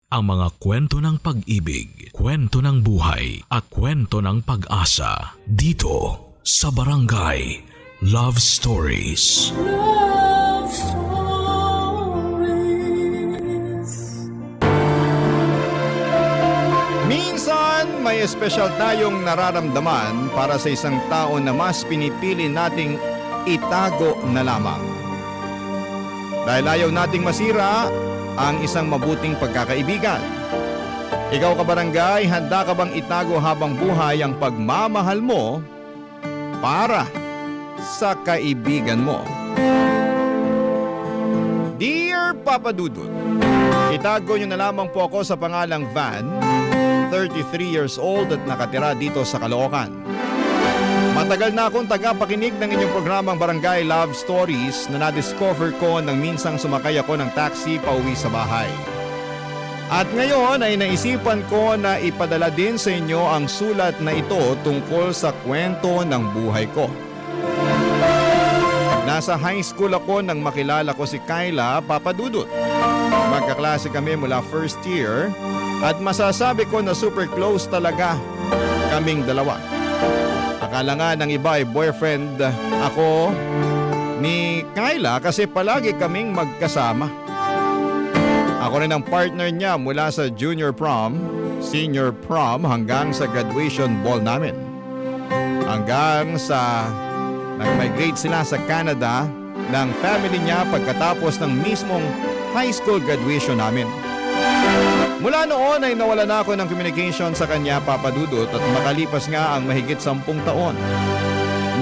ang mga kwento ng pag-ibig, kwento ng buhay at kwento ng pag-asa dito sa Barangay Love Stories. Love Stories. Minsan, may espesyal tayong nararamdaman para sa isang tao na mas pinipili nating itago na lamang. Dahil ayaw nating masira ang isang mabuting pagkakaibigan. Ikaw kabarangay, handa ka bang itago habang buhay ang pagmamahal mo para sa kaibigan mo? Dear Papa Dudut, itago niyo na lamang po ako sa pangalang Van, 33 years old at nakatira dito sa Caloocan. Matagal na akong tagapakinig ng inyong programang Barangay Love Stories na na-discover ko nang minsang sumakay ako ng taxi pauwi sa bahay. At ngayon ay naisipan ko na ipadala din sa inyo ang sulat na ito tungkol sa kwento ng buhay ko. Nasa high school ako nang makilala ko si Kyla Papadudut. Magkaklase kami mula first year at masasabi ko na super close talaga kaming dalawa. Akala nga ng iba ay boyfriend ako ni Kyla kasi palagi kaming magkasama. Ako rin ang partner niya mula sa junior prom, senior prom hanggang sa graduation ball namin. Hanggang sa nag-migrate sila sa Canada ng family niya pagkatapos ng mismong high school graduation namin. Mula noon ay nawala na ako ng communication sa kanya, Papa Dudut, at makalipas nga ang mahigit 10 taon.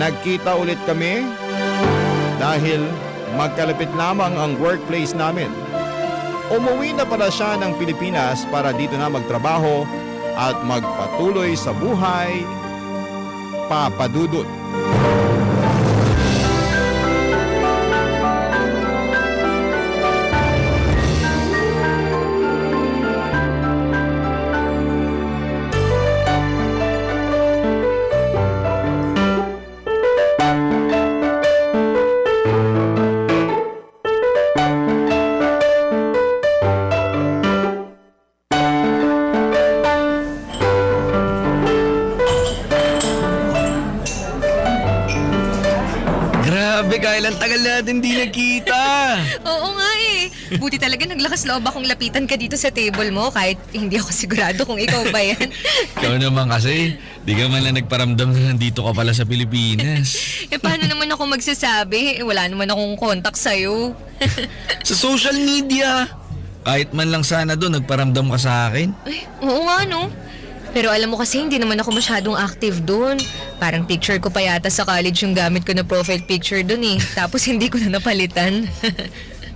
Nagkita ulit kami dahil magkalapit lamang ang workplace namin. Umuwi na pala siya ng Pilipinas para dito na magtrabaho at magpatuloy sa buhay, Papa Dudut. Grabe, Kyle, ang tagal natin di nagkita. Oo nga eh. Buti talaga naglakas loob akong lapitan ka dito sa table mo kahit hindi ako sigurado kung ikaw ba yan. Ikaw naman kasi, di ka man lang nagparamdam na nandito ka pala sa Pilipinas. Paano naman ako magsasabi? Wala naman akong contact sa'yo. Sa social media. Kahit man lang sana doon, nagparamdam ka sa akin. Ay, oo nga no. Pero alam mo kasi hindi naman ako masyadong active doon. Parang picture ko pa yata sa college yung gamit ko na profile picture doon eh. Tapos hindi ko na napalitan.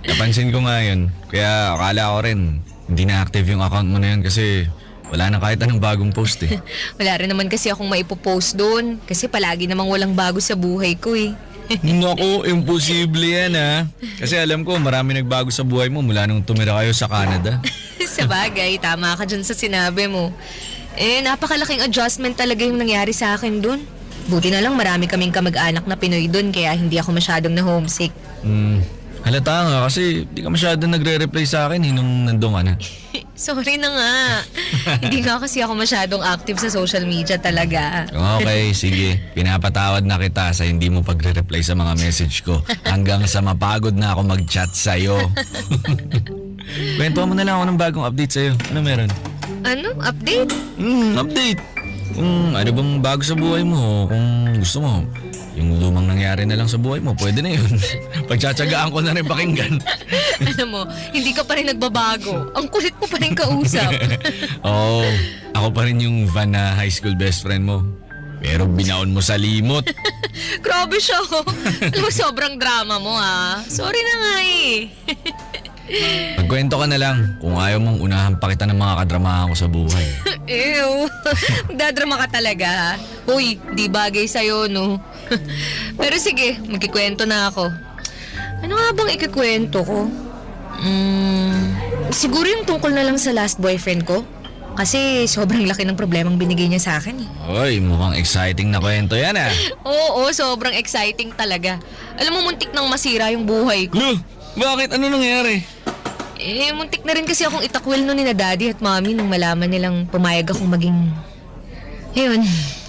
Napansin ko nga yun. Kaya akala ko rin, hindi na active yung account mo na yun kasi wala na kahit anong bagong post eh. Wala rin naman kasi akong maipopost doon. Kasi palagi namang walang bago sa buhay ko eh. Naku, imposible yan ha. Kasi alam ko marami nagbago sa buhay mo mula nung tumira kayo sa Canada. Sa bagay, tama ka dyan sa sinabi mo. Napakalaking adjustment talaga yung nangyari sa akin dun. Buti na lang marami kaming kamag-anak na Pinoy dun kaya hindi ako masyadong na-homesick. Halata nga kasi di ka masyadong nagre-reply sa akin nung nandun ka na. Sorry na nga. Hindi nga kasi ako masyadong active sa social media talaga. Okay, sige. Pinapatawad na kita sa hindi mo pagre-reply sa mga message ko hanggang sa mapagod na ako mag-chat sa'yo. Kwento mo na lang ako ng bagong update sa'yo. Ano meron? Ano? Update? Update. Kung ano bang bago sa buhay mo, kung gusto mo, yung lumang nangyari na lang sa buhay mo, pwede na yun. Pagtsatsagaan ko na rin pakinggan. Alam mo, hindi ka pa rin nagbabago. Ang kulit mo pa rin kausap. Oo, ako pa rin yung Van na high school best friend mo. Pero binaon mo sa limot. Grabe siya. Alam mo, sobrang drama mo ah. Sorry na nga eh. Magkwento ka na lang kung ayaw mong unahan pa kita ng mga kadramahan ko sa buhay. Ew. Magdadrama ka talaga ha. Uy, di bagay sa'yo no. Pero sige, magkikwento na ako. Ano nga bang ikikwento ko? Siguro yung tungkol na lang sa last boyfriend ko. Kasi sobrang laki ng problemang binigay niya sa akin eh. Hoy, mukhang exciting na kwento yan ah. Oo, sobrang exciting talaga. Alam mo, muntik nang masira yung buhay ko. Lo, bakit? Ano nangyari? Muntik na rin kasi akong itakwil nun ni na daddy at mommy nung malaman nilang pumayag akong maging... Ayun,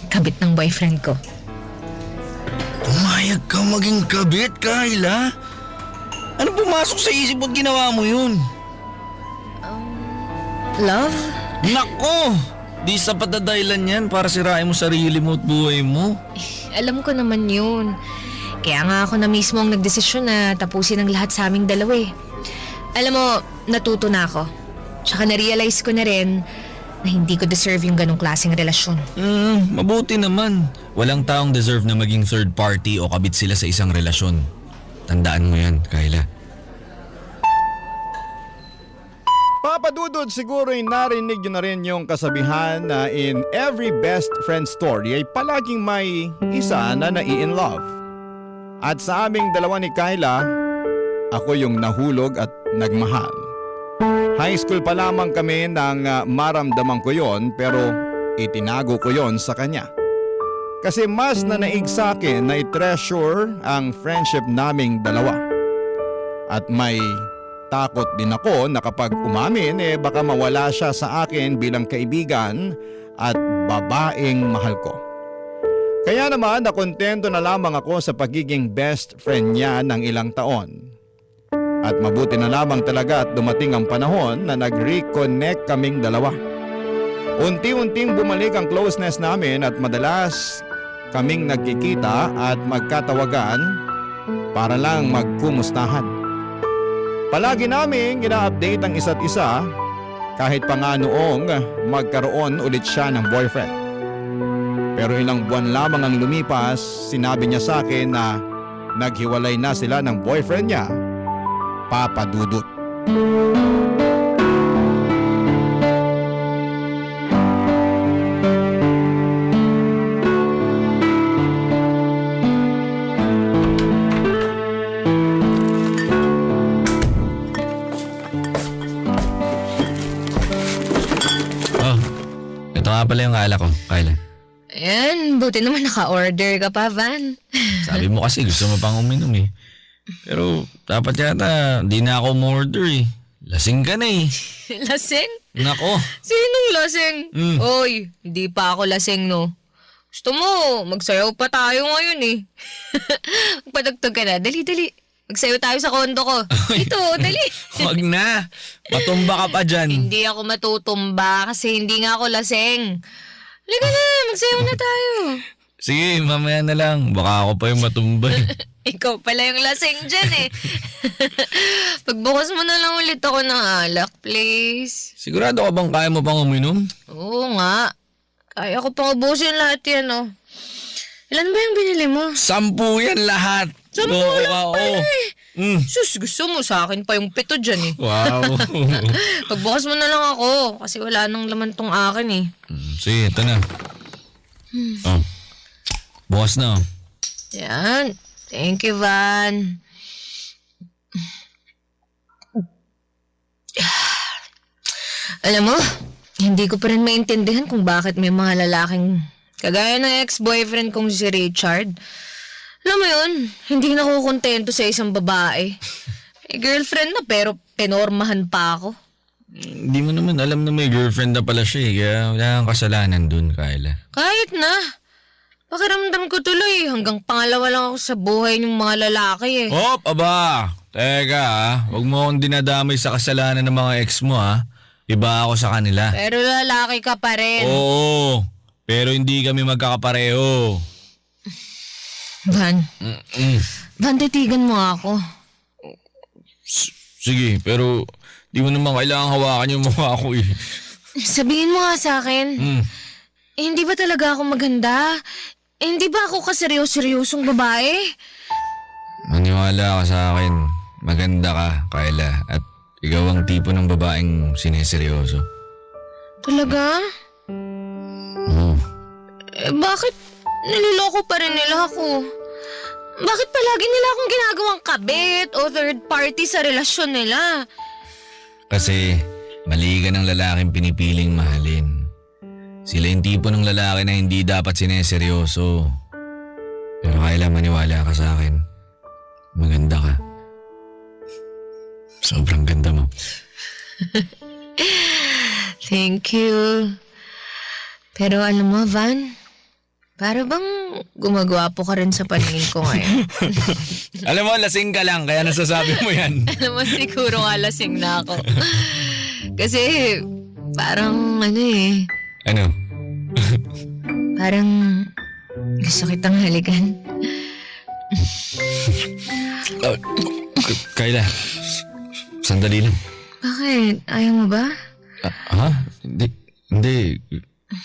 kabit ng boyfriend ko. Pumayag ka maging kabit, Kayla? Ano pumasok sa isip mo't ginawa mo yun? Love? Nako! Di sapat na dahilan yan para sirain mo sarili mo at buhay mo. Alam ko naman yun. Kaya nga ako na mismo ang nagdesisyon na tapusin ang lahat sa aming dalawa eh. Alam mo, natuto na ako. Tsaka na-realize ko na rin na hindi ko deserve yung ganong klaseng relasyon. Mabuti naman. Walang taong deserve na maging third party o kabit sila sa isang relasyon. Tandaan mo yan, Kayla. Papa Dudut, siguro'y narinig nyo na rin yung kasabihan na in every best friend story ay palaging may isa na nai-in love. At sa aming dalawa ni Kayla, ako yung nahulog at nagmahal. High school pa lamang kami nang maramdaman ko yon, pero itinago ko yon sa kanya. Kasi mas nanaig sa akin na i-treasure ang friendship naming dalawa. At may takot din ako na kapag umamin baka mawala siya sa akin bilang kaibigan at babaeng mahal ko. Kaya naman nakontento na lamang ako sa pagiging best friend niya ng ilang taon. At mabuti na lamang talaga at dumating ang panahon na nag-reconnect kaming dalawa. Unti-unting bumalik ang closeness namin at madalas kaming nagkikita at magkatawagan para lang magkumustahan. Palagi naming ina-update ang isa't isa kahit pa nga noong magkaroon ulit siya ng boyfriend. Pero ilang buwan lamang ang lumipas, sinabi niya sa akin na naghiwalay na sila ng boyfriend niya, Papa Dudut. Oh, ito nga pala yung alak ko, Kayla. Ayan, buti naman naka-order ka pa, Van. Sabi mo kasi gusto mo pang uminom eh. Pero dapat yata di na ako umorder eh. Lasing ka na eh. Lasing? Nako. Sinong lasing? Mm. Oy, hindi pa ako lasing, no? Gusto mo, magsayaw pa tayo ngayon eh. Magpadagtog ka na. Dali, dali. Magsayaw tayo sa kondo ko. Ito, dali. Wag na. Matumba ka pa dyan. Hindi ako matutumba kasi hindi nga ako lasing. Halika na, magsayaw na tayo. Sige, mamaya na lang. Baka ako pa yung matumba eh. Ikaw pala yung lasing dyan eh. Pagbukas mo na lang ulit ako ng alak, please. Sigurado ka bang kaya mo pang uminom? Oo nga. Kaya ko pang ubusin lahat yan, oh. Ilan ba yung binili mo? 10 yan lahat. 10 Oo, lang oo. pala eh. Mm. Sus, gusto mo sa akin pa yung 7 dyan eh. Wow. Pagbukas mo na lang ako kasi wala nang laman tong akin eh. Sige, ito na. Oh. Bukas na. Oh. Yan. Thank you, Van. Alam mo, hindi ko pa rin maintindihan kung bakit may mga lalaking kagaya ng ex-boyfriend kong si Richard. Alam mo yun, hindi nakukontento sa isang babae. May girlfriend na pero penormahan pa ako. Hindi mo naman alam na may girlfriend na pala siya eh. Kaya wala kang kasalanan dun, Kayla. Kahit na. Pakiramdam ko tuloy hanggang pangalawa lang ako sa buhay ng mga lalaki eh. Hop, aba! Teka huwag mo akong dinadamay sa kasalanan ng mga ex mo ha. Iba ako sa kanila. Pero lalaki ka pa rin. Oo, pero hindi kami magkakapareho. Van, Van, titigan mo ako. Sige, pero di mo naman kailangan hawakan yung mukha ko eh. Sabihin mo nga sa akin, hindi ba talaga ako maganda? Hindi ba ako kaseryosyosong babae? Maniwala ka sa akin. Maganda ka, Kayla. At ikaw ang tipo ng babaeng sineseryoso. Talaga? Oo. Bakit niloloko pa rin nila ako? Bakit palagi nila akong ginagawang kabit o third party sa relasyon nila? Kasi mali ka ng lalaking pinipiling mahalin. Sila yung tipo ng lalaki na hindi dapat sineseryoso. Pero Kayla, maniwala ka sa akin. Maganda ka. Sobrang ganda mo. Thank you. Pero alam mo, Van, para bang gumagwapo ka rin sa paningin ko ngayon. Alam mo, lasing ka lang, kaya nasasabi mo yan. Alam mo, siguro nga lasing na ako. Kasi parang Ano? parang gusto kitang halikan. Kayla, sandali lang. Bakit? Ayaw mo ba? Hindi.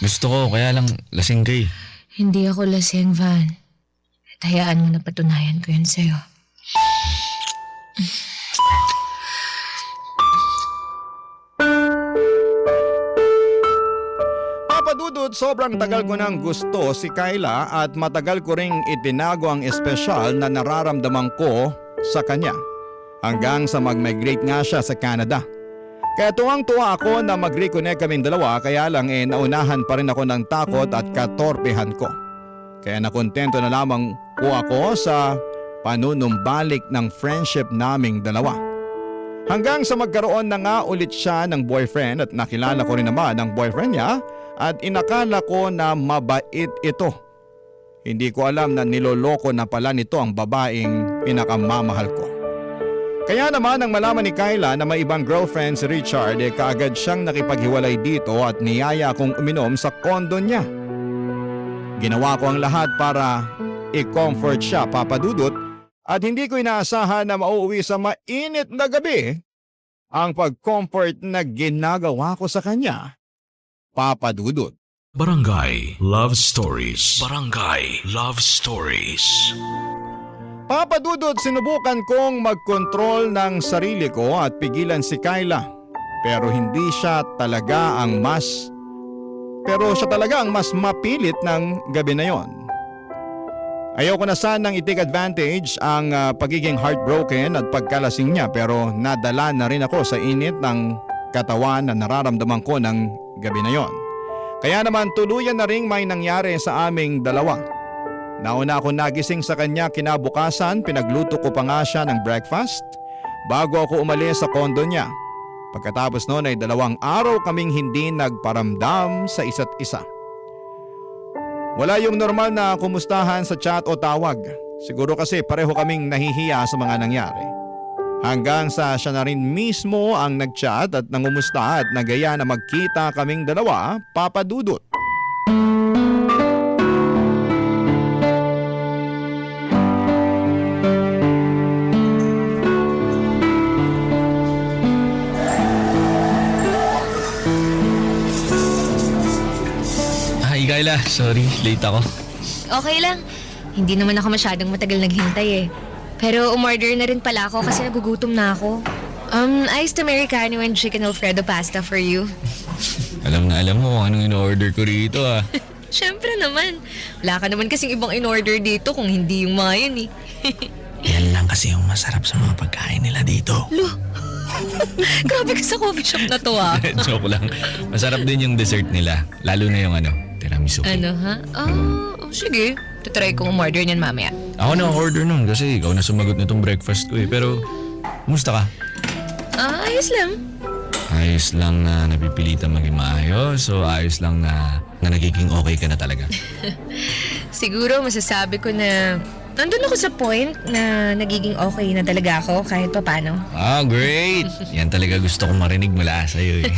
Gusto ko, kaya lang lasing ka eh. Hindi ako lasing, Van. At hayaan mo na patunayan ko yun sa'yo. Papadudod, sobrang tagal ko nang gusto si Kayla at matagal ko ring itinago ang espesyal na nararamdaman ko sa kanya. Hanggang sa mag-migrate nga siya sa Canada. Kaya tuwang-tuwa ako na mag-reconnect kaming dalawa, kaya lang naunahan pa rin ako ng takot at katorpehan ko. Kaya nakontento na lamang po ako sa panunumbalik ng friendship naming dalawa. Hanggang sa magkaroon na nga ulit siya ng boyfriend at nakilala ko rin naman ang boyfriend niya at inakala ko na mabait ito. Hindi ko alam na niloloko na pala nito ang babaeng pinakamamahal ko. Kaya naman nang malaman ni Kayla na may ibang girlfriend si Richard, kaagad siyang nakipaghiwalay dito at niyaya akong uminom sa kondo niya. Ginawa ko ang lahat para i-comfort siya, papadudot, at hindi ko inaasahan na mauuwi sa mainit na gabi ang pag-comfort na ginagawa ko sa kanya, papadudot. Barangay Love Stories. Barangay Love Stories. Papadudot, sinubukan kong mag-control ng sarili ko at pigilan si Kayla. Pero siya talaga ang mas mapilit ng gabi na yon. Ayoko na sanang i-take advantage ang pagiging heartbroken at pagkalasing niya, pero nadala na rin ako sa init ng katawan na nararamdaman ko ng gabi na yon. Kaya naman tuluyan na ring may nangyari sa aming dalawa. Nauna ako nagising sa kanya kinabukasan, pinagluto ko pa nga siya ng breakfast bago ako umalis sa kondo niya. Pagkatapos noon ay 2 araw kaming hindi nagparamdam sa isa't isa. Wala yung normal na kumustahan sa chat o tawag. Siguro kasi pareho kaming nahihiya sa mga nangyari. Hanggang sa siya na rin mismo ang nagchat at nangumusta at nagaya na magkita kaming dalawa, papadudot. Kayla, sorry, late ako. Okay lang. Hindi naman ako masyadong matagal naghintay eh. Pero umorder na rin pala ako kasi nagugutom na ako. Iced Americano and chicken Alfredo pasta for you. Alam mo kung anong in-order ko rito ah. Siyempre naman. Wala ka naman kasing ibang in-order dito kung hindi yung mga yun eh. Yan lang kasi yung masarap sa mga pagkain nila dito. Lo, grabe ka sa coffee shop na to ah. Joke lang. Masarap din yung dessert nila. Lalo na yung tiramisu. Ano ha? Sige. Tutry kong umorder niyan mamaya. Ako na order nun kasi ikaw na sumagot nitong breakfast ko eh. Pero, kumusta ka? Ayos lang. Ayos lang na napipilitan maging maayos o ayos lang na nagiging okay ka na talaga? Siguro masasabi ko na nandun ako sa point na nagiging okay na talaga ako kahit pa paano. Great! Yan talaga gusto kong marinig mula sa'yo eh.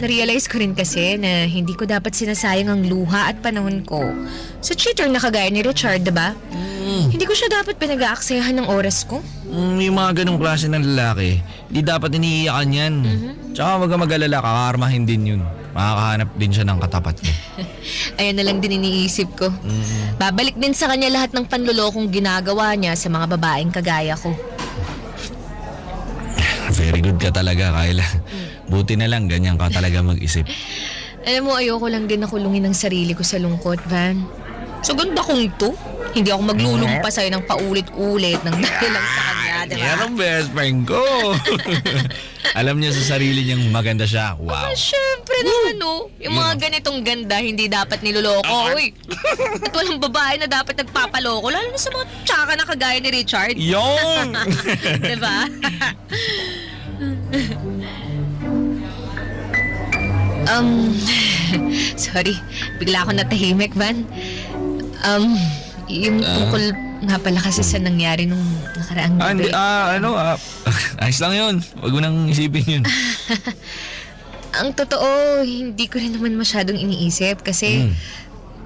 Narealize ko rin kasi na hindi ko dapat sinasayang ang luha at panahon ko sa cheater na kagaya ni Richard, diba? Hindi ko siya dapat pinag-aaksayahan ng oras ko. Yung mga ganong klase ng lalaki, hindi dapat iniiyakan yan. Tsaka wag kang mag-alala, kakaarmahin din yun. Makakahanap din siya ng katapat mo. Ayan na lang din iniisip ko. Babalik din sa kanya lahat ng panlulokong ginagawa niya sa mga babaeng kagaya ko. Very good ka talaga, Kayla. Buti na lang, ganyan ka talaga mag-isip. Alam mo, ayoko lang din nakulungin ang sarili ko sa lungkot, Van. So ganda kong to. Hindi ako maglulumpa sa'yo ng paulit-ulit ng dahil lang sa kanya, diba? Yan ang best friend ko. Alam niya sa sarili niyang maganda siya. Wow. Siyempre naman, no. Yung mga ganitong ganda, hindi dapat niloloko. Uy, at walang babae na dapat nagpapaloko, lalo na sa mga tsaka na kagaya ni Richard. Yung! Diba? Um, sorry. Bigla ako natahimik, Van. Yung tungkol nga pala kasi sa nangyari nung nakaraang gabi. Ayos lang yun. Huwag mo nang isipin yun. Ang totoo, hindi ko rin naman masyadong iniisip kasi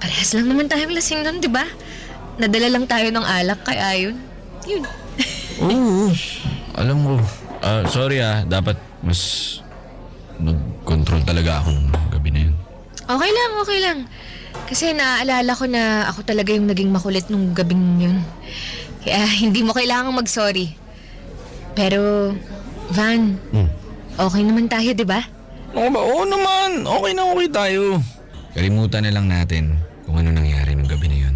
parehas lang naman tayong lasing nun, di ba? Nadala lang tayo ng alak, kaya yun. Yun. Oo. Alam mo, sorry dapat mas nag-control talaga akong gabi na yun. Okay lang. Kasi naaalala ko na ako talaga yung naging makulit nung gabing yun. Kaya hindi mo kailangang mag-sorry. Pero, Van, okay naman tayo, di ba? Oo naman. Okay na okay tayo. Kalimutan na lang natin kung ano nangyari nung gabi na yun.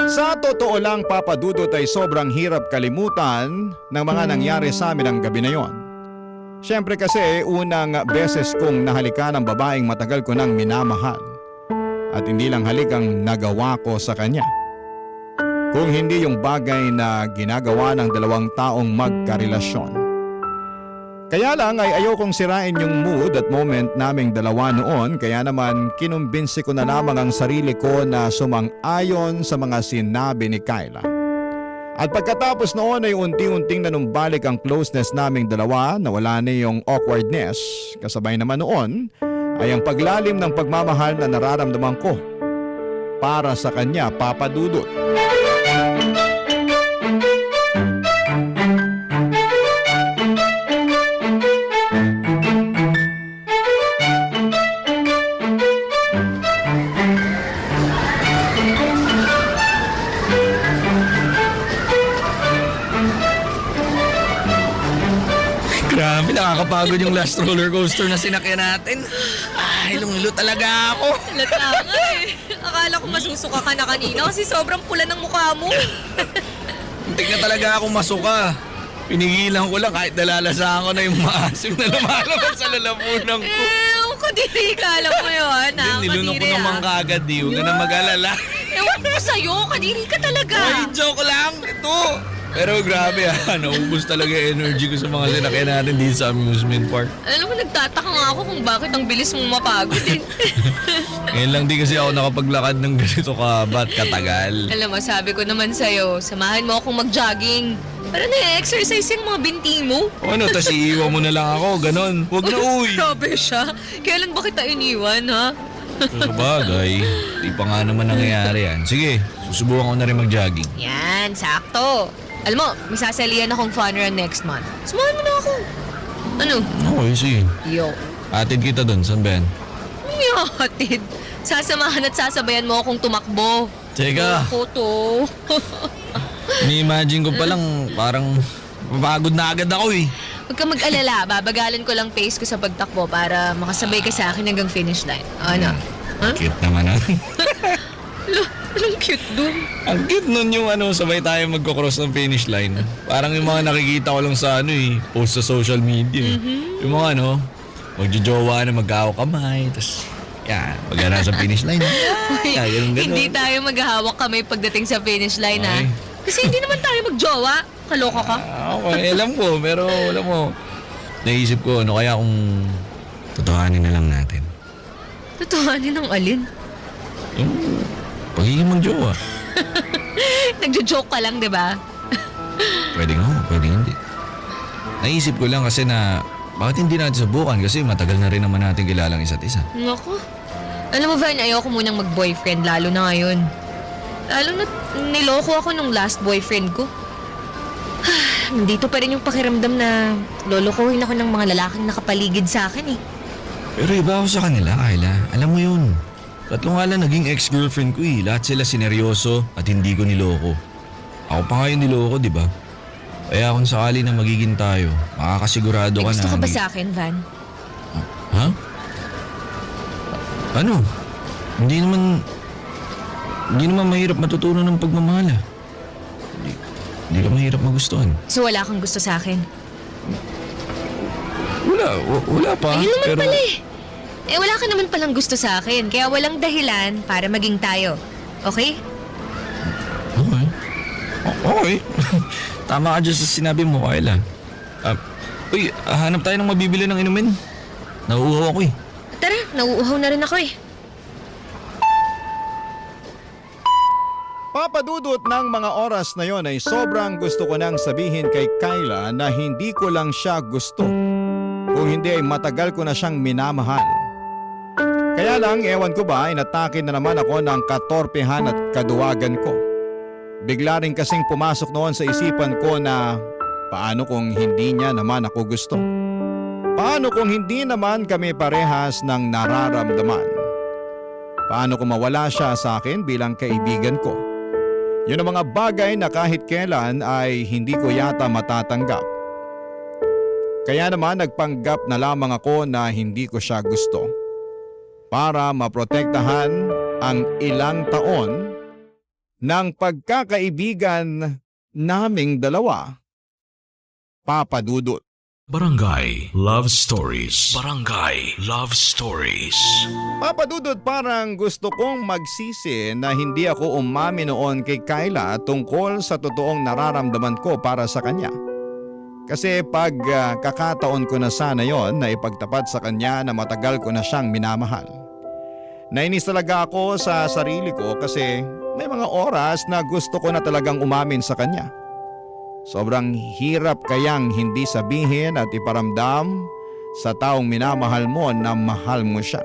Sa totoo lang, Papa Dudut, ay sobrang hirap kalimutan ng mga nangyari sa amin ang gabi na yon. Siyempre kasi unang beses kong nahalikan ang babaeng matagal ko nang minamahal. At hindi lang halik ang nagawa ko sa kanya. Kung hindi yung bagay na ginagawa ng dalawang taong magkarelasyon. Kaya lang ay ayokong sirain yung mood at moment naming dalawa noon, kaya naman kinumbinsi ko na lamang ang sarili ko na sumang-ayon sa mga sinabi ni Kyla. At pagkatapos noon ay unti-unting nanumbalik ang closeness naming dalawa, na wala na yung awkwardness. Kasabay naman noon ay ang paglalim ng pagmamahal na nararamdaman ko para sa kanya, Papa Dudut. Grabe, nakakapagod yung last roller coaster na sinakyan natin. Ay, hilong-hilo talaga ako. Halata nga eh. Akala ko masusuka ka na kanina kasi sobrang pula ng mukha mo. Muntik na talaga akong masuka. Pinigilan ko lang kahit nalalasahan ko na yung maasim na lumalabas sa lalamunan ko. Kadiri ka, alam mo yun, ha? Nilunok ko Kadiri, naman kagad, di. Huwag ka na mag-alala. Ewan ko sa'yo, kadiri ka talaga. Ay, joke lang. Ito. Pero grabe naubos talaga yung energy ko sa mga sinakyan natin dito sa amusement park. Alam mo, nagtataka nga ako kung bakit ang bilis mong mapagod eh. Ngayon lang di kasi ako nakapaglakad ng ganito katagal. Alam mo, sabi ko naman sa'yo, samahan mo akong mag-jogging. Para na-exercise yung mga binti mo. Ano, tas iiwan mo na lang ako, ganon. Huwag na uy. Grabe siya. Kailan ba kita iniwan, ha? Sabagay, di pa nga naman nangyayari yan. Sige, susubukan ko na rin mag-jogging. Yan, sakto. Alam mo, may sasalihan akong fun run next month. Samahan mo na ako. Ano? Okay, sige. Yo. Atid kita doon, saan ba yan? Hatid. Sasamahan at sasabayan mo akong tumakbo. Teka, Ako to. ni-imagine ko pa lang parang mapagod na agad ako eh. Huwag ka mag-alala, babagalan ko lang pace ko sa pagtakbo para makasabay ka sa akin hanggang finish line. Ano? Huh? Cute naman Anong cute dun? Ang cute nun yung sabay tayo magkocross ng finish line. Parang yung mga nakikita ko lang sa post sa social media. Yung mga magjojowa na mag-aawak kamay, tapos yan, pagka nasa finish line. Ganun. Hindi tayo maghahawak kamay pagdating sa finish line, ha? Okay. Kasi hindi naman tayo magjowa. Kaloka ka. Okay, alam ko, pero alam mo, naisip ko, kaya kung totohanin na lang natin. Totohanin ng alin? Yung pagiging magjowa. Nagjo-joke ka lang, di ba? Pwede nga, pwede hindi. Naisip ko lang kasi na bakit hindi natin subukan kasi matagal na rin naman natin kilalang isa't isa. Naku. Alam mo, Van, ayoko munang mag-boyfriend, lalo na ngayon. Lalo na niloko ako nung last boyfriend ko. Nandito pa rin yung pakiramdam na lolokohin ako ng mga lalaking nakapaligid sa akin eh. Pero iba ako sa kanila, Kyla. Alam mo yun. Tatlo nga lang naging ex-girlfriend ko eh. Lahat sila sineryoso at hindi ko niloko. Ako pa nga yung niloko, di ba? Kaya kung sakali na magiging tayo, makakasigurado May ka gusto na... ka ba sa akin, Van? Ha? Ano? Hindi naman mahirap matutunan ng pagmamahal ah. Hindi ka mahirap magustuhan. So wala kang gusto sa akin? Wala pa. Ayun naman pero... pala eh. Wala ka naman palang gusto sa akin. Kaya walang dahilan para maging tayo. Okay? Okay. Okay. tama ka dyan sa sinabi mo, Kayla. Hanap tayo ng mabibili ng inumin. Nauuhaw ako eh. Tara, nauuhaw na rin ako eh. Papadudot ng mga oras na yon ay sobrang gusto ko nang sabihin kay Kyla na hindi ko lang siya gusto. Kung hindi ay matagal ko na siyang minamahal. Kaya lang, ewan ko ba, inatake na naman ako ng katorpehan at kaduwagan ko. Bigla rin kasing pumasok noon sa isipan ko na paano kung hindi niya naman ako gusto? Paano kung hindi naman kami parehas ng nararamdaman? Paano kung mawala siya sa akin bilang kaibigan ko? Yun ang mga bagay na kahit kailan ay hindi ko yata matatanggap. Kaya naman nagpanggap na lamang ako na hindi ko siya gusto. Para maprotektahan ang ilang taon ng pagkakaibigan naming dalawa. Papadudot. Barangay Love Stories. Barangay Love Stories. Papadudot, parang gusto kong magsisi na hindi ako umami noon kay Kyla tungkol sa totoong nararamdaman ko para sa kanya. Kasi pag kakataon ko na sana yon na ipagtapat sa kanya na matagal ko na siyang minamahal. Nainis talaga ako sa sarili ko kasi may mga oras na gusto ko na talagang umamin sa kanya. Sobrang hirap kayang hindi sabihin at iparamdam sa taong minamahal mo na mahal mo siya.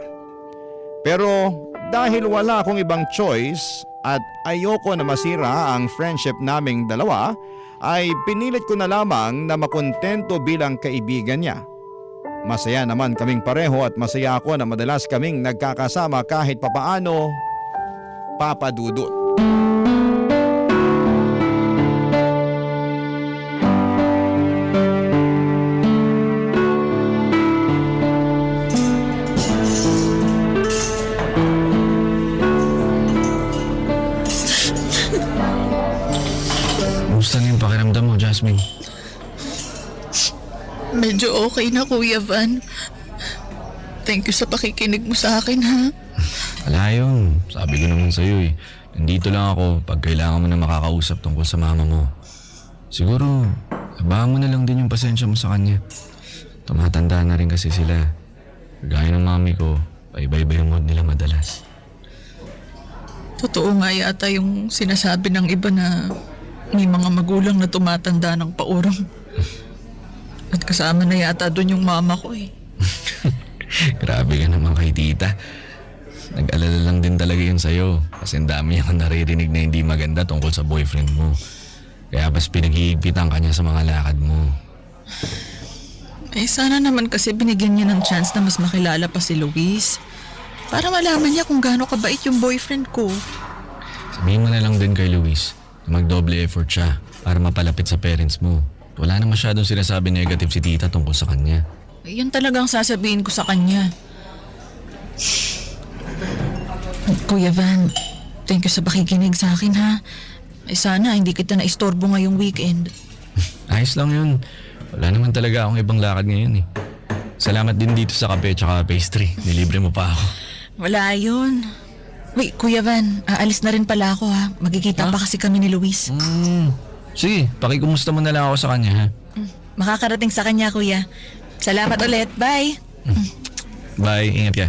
Pero dahil wala akong ibang choice at ayoko na masira ang friendship naming dalawa, ay pinilit ko na lamang na makontento bilang kaibigan niya. Masaya naman kaming pareho at masaya ako na madalas kaming nagkakasama kahit papaano, papadudot. Kumusta na yung pakiramdam mo, Jasmine? Medyo okay na, Kuya Van. Thank you sa pakikinig mo sa akin, ha? Wala yun. Sabi ko naman sa'yo eh. Nandito lang ako pag kailangan mo na makakausap tungkol sa mama mo. Siguro, abangan mo na lang din yung pasensya mo sa kanya. Tumatanda na rin kasi sila. Gaya ng mami ko, paiba-iba yung mood nila madalas. Totoo nga yata yung sinasabi ng iba na may mga magulang na tumatanda ng paurong. At kasama na yata doon yung mama ko eh. Grabe ka naman kay tita. Nag-alala lang din talaga yun sa'yo. Kasi ang dami akong naririnig na hindi maganda tungkol sa boyfriend mo. Kaya mas pinag-iigpitan ka niya sa mga lakad mo. Eh sana naman kasi binigyan niya ng chance na mas makilala pa si Luis. Para malaman niya kung gaano kabait yung boyfriend ko. Sabihin mo na lang din kay Luis na magdoble effort siya para mapalapit sa parents mo. Wala na masyadong sinasabi negative si tita tungkol sa kanya. Eh, yun talagang sasabihin ko sa kanya. Kuya Van, thank you sa pakikinig sa akin, ha? Eh sana hindi kita na-istorbo ngayong weekend. Ayos lang yun. Wala naman talaga akong ibang lakad ngayon eh. Salamat din dito sa kape tsaka pastry. Nilibre mo pa ako. Wala yun. Wait, Kuya Van, aalis na rin pala ako, ha? Magkikita pa kasi kami ni Luis. Sige, pakikumusta mo na lang ako sa kanya ha. Makakarating sa kanya, Kuya. Salamat ulit. Bye. Bye, ingat ka.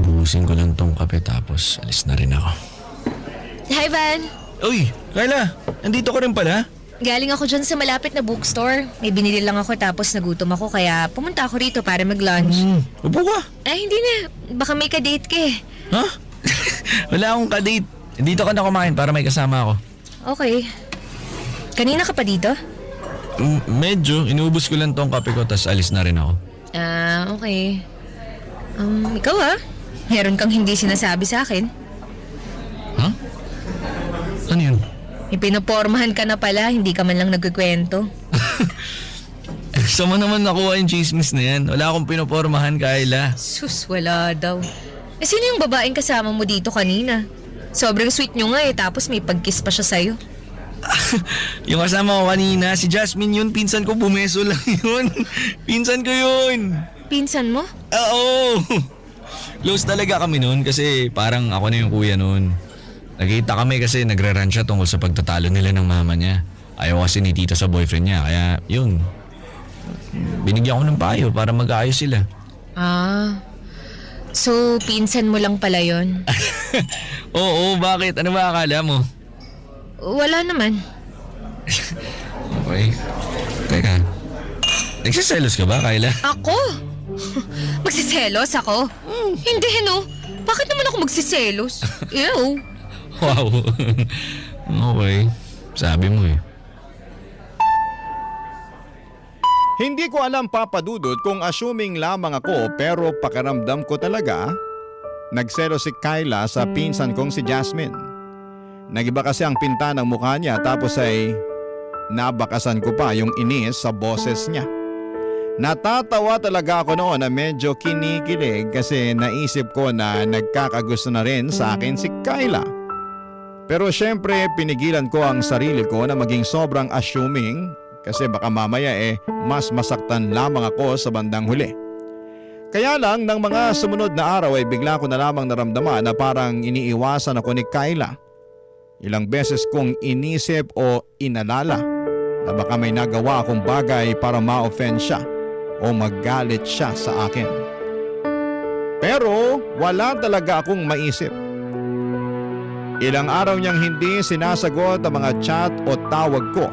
Buhusin ko lang tong kape tapos alis na rin ako. Hi, Van. Uy, Kyla, nandito ka rin pala? Galing ako dyan sa malapit na bookstore. May binili lang ako tapos nagutom ako kaya pumunta ako rito para mag-lunch. Upo ka. Ay, hindi na. Baka may ka-date ka eh. Ha? Wala akong kadate. Dito ka na kumain para may kasama ako. Okay. Kanina ka pa dito? Medyo. Inuubos ko lang tong kape ko tas alis na rin ako. Ah, okay. Ikaw meron kang hindi sinasabi sa akin. Ha? Ano yun? Ipinopormahan ka na pala, hindi ka man lang nagkikwento. Saan mo naman nakuha yung chismis na yan? Wala akong pinopormahan, Kyla. Sus, wala daw. Eh, sino yung babaeng kasama mo dito kanina? Sobrang sweet nyo nga tapos may pag-kiss pa siya sa'yo. Yung kasama ko kanina, si Jasmine yun, pinsan ko, bumeso lang yun. Pinsan ko yun. Pinsan mo? Oo. Close talaga kami noon kasi parang ako na yung kuya noon. Nagkita kami kasi nagre-rant siya tungkol sa pagtatalo nila ng mama niya. Ayaw kasi ni tita sa boyfriend niya, kaya yun. Binigyan ko ng payo para mag-aayos sila. Ah, so pinsan mo lang pala yon? Oo, bakit? Ano ba akala mo? Wala naman. Okay. Teka. Nagsiselos ka ba, Kyla? Ako? Magsiselos ako? Hindi, no? Bakit naman ako magsiselos? Ew. Wow. Okay. Sabi mo eh. Hindi ko alam, Papa Dudut, kung assuming lamang ako pero pakiramdam ko talaga, nagselo si Kyla sa pinsan kong si Jasmine. Nagiba kasi ang pinta ng mukha niya tapos ay nabakasan ko pa yung inis sa boses niya. Natatawa talaga ako noon na medyo kinikilig kasi naisip ko na nagkakagusto na rin sa akin si Kyla. Pero syempre pinigilan ko ang sarili ko na maging sobrang assuming kasi baka mamaya mas masaktan lamang ako sa bandang huli. Kaya lang ng mga sumunod na araw ay bigla ko na lamang naramdaman na parang iniiwasan ako ni Kyla. Ilang beses kong inisip o inalala na baka may nagawa akong bagay para ma-offend siya o magalit siya sa akin. Pero wala talaga akong maisip. Ilang araw niyang hindi sinasagot ang mga chat o tawag ko.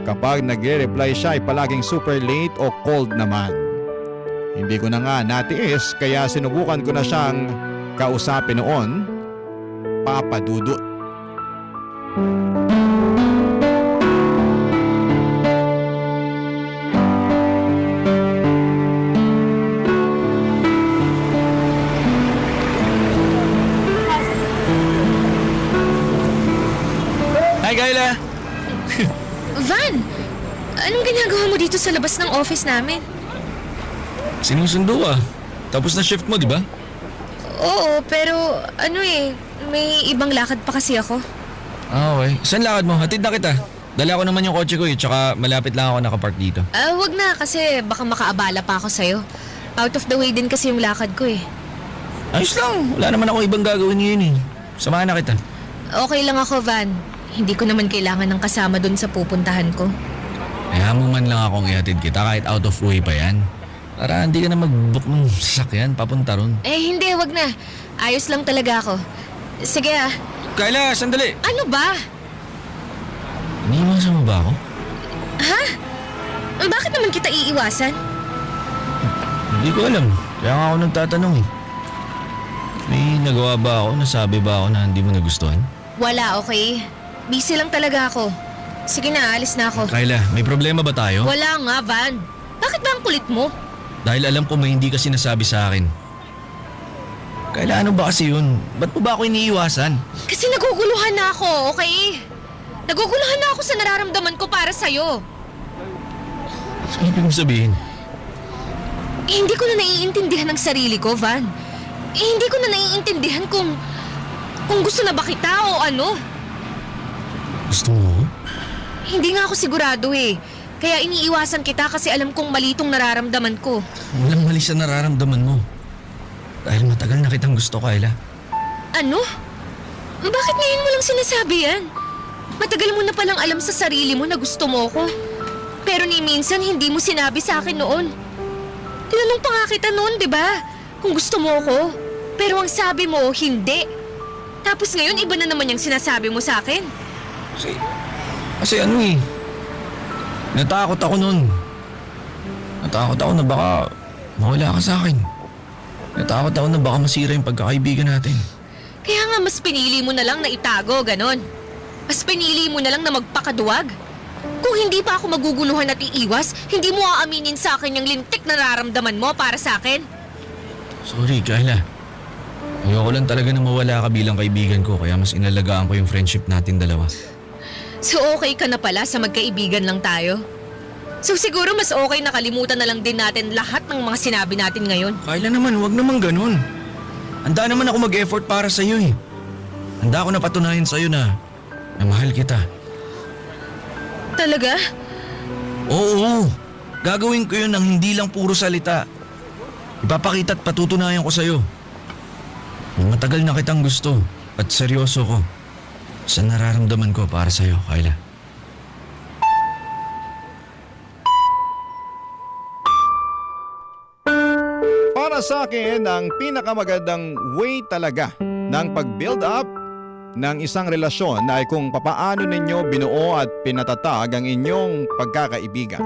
Kapag nagre-reply siya ay palaging super late o cold naman. Hindi ko na nga natiis kaya sinubukan ko na siyang kausapin noon, Papa Dudut. Hi, Kyla! Van, anong ginagawa mo dito sa labas ng office namin? Sinusundo ah. Tapos na shift mo, di ba? Oo, pero may ibang lakad pa kasi ako. Ah, okay. Saan lakad mo? Hatid na kita. Dala ko naman yung kotse ko tsaka malapit lang ako nakapark dito. Wag na kasi baka makaabala pa ako sa'yo. Out of the way din kasi yung lakad ko eh. Ayos lang. Wala naman ako ibang gagawin ngayon eh. Samahan na kita. Okay lang ako, Van. Hindi ko naman kailangan ng kasama dun sa pupuntahan ko. Kaya mo man lang akong ihatid kita kahit out of way pa yan. Para hindi ka na mag-book ng sasakyan papunta ron. Hindi, wag na. Ayos lang talaga ako. Sige ah. Kyla, sandali! Ano ba? Iniiwasan mo ba ako? Ha? Bakit naman kita iiwasan? Hindi ko alam. Kaya nga ako nagtatanong eh. May nagawa ba ako? Nasabi ba ako na hindi mo nagustuhan? Wala, okay? Busy lang talaga ako. Sige na, alis na ako. Kyla, may problema ba tayo? Wala nga, Van. Bakit ba ang kulit mo? Dahil alam ko may hindi ka sinasabi sa akin. Kyla, ano ba kasi yun? Ba't mo ba ako iniiwasan? Kasi naguguluhan na ako, okay? Naguguluhan na ako sa nararamdaman ko para sa'yo. Ano ibig mo sabihin? Hindi ko na naiintindihan ang sarili ko, Van. Hindi ko na naiintindihan kung gusto na ba kita o ano. Gusto mo ako? Hindi nga ako sigurado eh. Kaya iniiwasan kita kasi alam kong mali itong nararamdaman ko. Walang mali sa nararamdaman mo. Dahil matagal na kitang gusto, Kyla. Ano? Bakit ngayon mo lang sinasabi yan? Matagal mo na palang alam sa sarili mo na gusto mo ko. Pero ni minsan hindi mo sinabi sa akin noon. Tinanong pa nga kita noon, di ba? Kung gusto mo ko. Pero ang sabi mo, hindi. Tapos ngayon iba na naman yung sinasabi mo sa akin. Kasi ano eh. Natakot ako nun. Natakot ako na baka mawala ka sa akin. Natakot ako na baka masira yung pagkakaibigan natin. Kaya nga mas pinili mo na lang na itago, ganon. Mas pinili mo na lang na magpakaduwag. Kung hindi pa ako maguguluhan at iiwas, hindi mo aaminin sa akin yung lintik na nararamdaman mo para sa akin. Sorry, Kyla. Ayoko lang talaga na mawala ka bilang kaibigan ko kaya mas inalagaan ko yung friendship natin dalawa. So okay ka na pala sa magkaibigan lang tayo? So siguro mas okay na kalimutan na lang din natin lahat ng mga sinabi natin ngayon. Kyla naman, wag naman ganun. Handa naman ako mag-effort para sa'yo eh. Handa ako na patunayan sa'yo na mahal kita. Talaga? Oo, gagawin ko yun ng hindi lang puro salita. Ipapakita at patutunayan ko sa'yo. Matagal na kitang gusto At seryoso ko sa nararamdaman ko para sa'yo, Kyla. Para sa akin, ang pinakamagandang way talaga ng pag-build up ng isang relasyon ay kung papaano ninyo binuo at pinatatag ang inyong pagkakaibigan.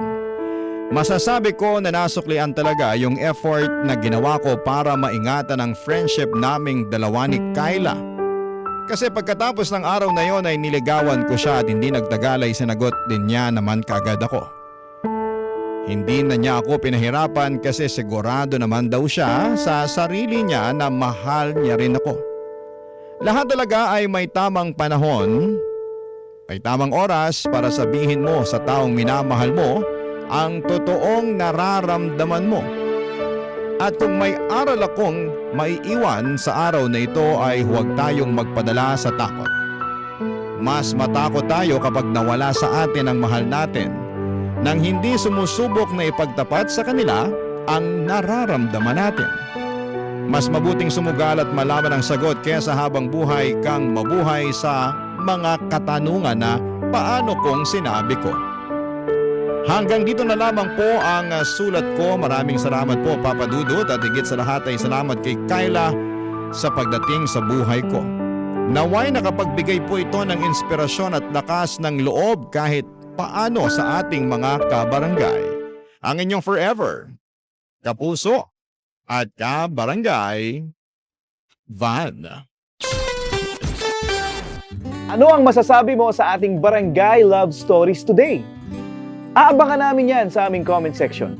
Masasabi ko na nasuklian talaga yung effort na ginawa ko para maingatan ang friendship naming dalawa ni Kyla. Kasi pagkatapos ng araw na yon ay niligawan ko siya at hindi nagtagal ay sinagot din niya naman kaagad ako. Hindi na niya ako pinahirapan kasi sigurado naman daw siya sa sarili niya na mahal niya rin ako. Lahat talaga ay may tamang panahon, may tamang oras para sabihin mo sa taong minamahal mo ang totoong nararamdaman mo. At kung may aral akong maiiwan sa araw na ito ay huwag tayong magpadala sa takot. Mas matakot tayo kapag nawala sa atin ang mahal natin nang hindi sumusubok na ipagtapat sa kanila ang nararamdaman natin. Mas mabuting sumugal at malaman ang sagot kaysa habang buhay kang mabuhay sa mga katanungan na paano kung sinabi ko. Hanggang dito na lamang po ang sulat ko. Maraming salamat po Papa Dudut at higit sa lahat ay salamat kay Kyla sa pagdating sa buhay ko. Naway nakapagbigay po ito ng inspirasyon at lakas ng loob kahit paano sa ating mga kabarangay. Ang inyong forever, kapuso at kabarangay, Van. Ano ang masasabi mo sa ating Barangay Love Stories today? Aabangan namin yan sa aming comment section.